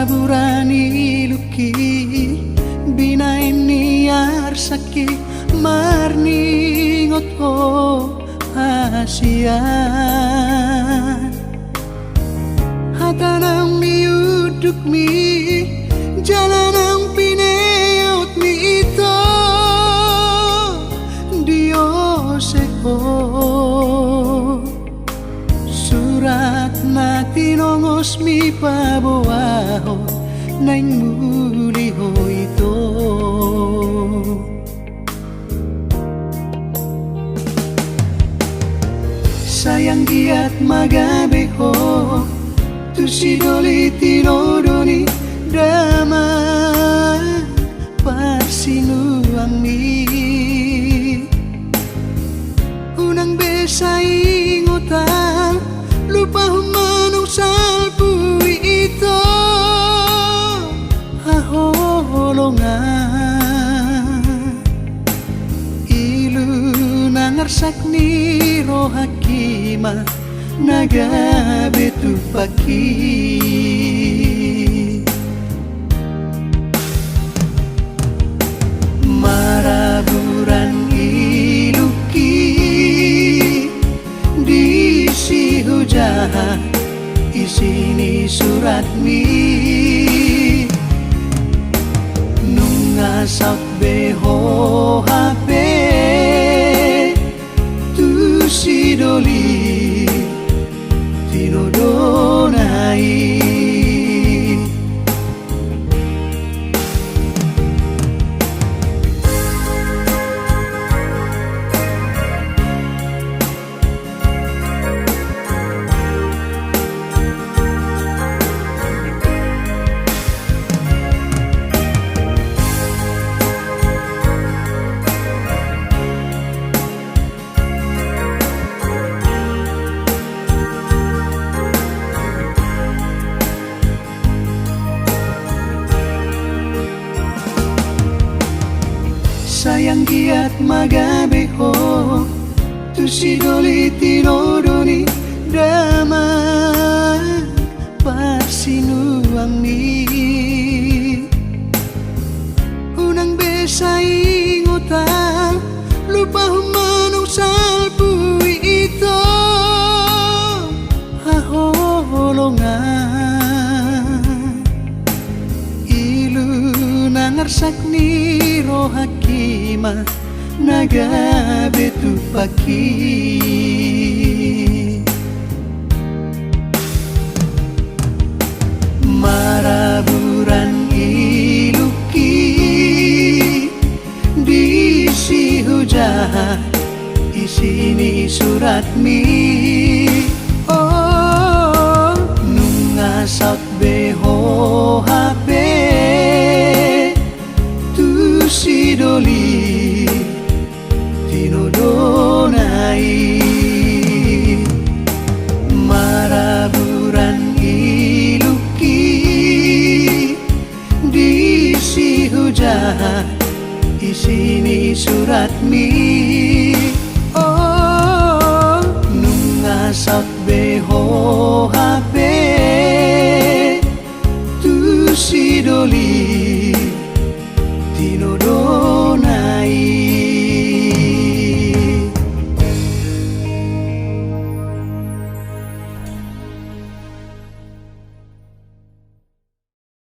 Maraburani luki binaini arsaki marningot ko asian hatanang miuduk mi jalan ang pineyot mi ito Dioseko surat na tinongos mi pabuaho naing muli ho ito sayang giat magabe ho tu sidoli tinodoni dama parsinuang mi unang besay ngutang lupa humanong salpui ito haholongan ilu nangarsak ni rohakima nagabetu paki maraburan iluki di si hujan isini surat mi nungasak beho HP tu si doli tinodonai sayang giat magabe ho tu sidoli tinodoni dama parsinuang mi unang besay ngutang lupa humanong salpui ito haholongan ilu nangarsak ni rohakima nagabetu paki maraburan iluki di si hujan isini surat mi oh nungasak beho HP sidoli tinodonai maraburan iluki di si hujan isini surat mi oh nungasak beho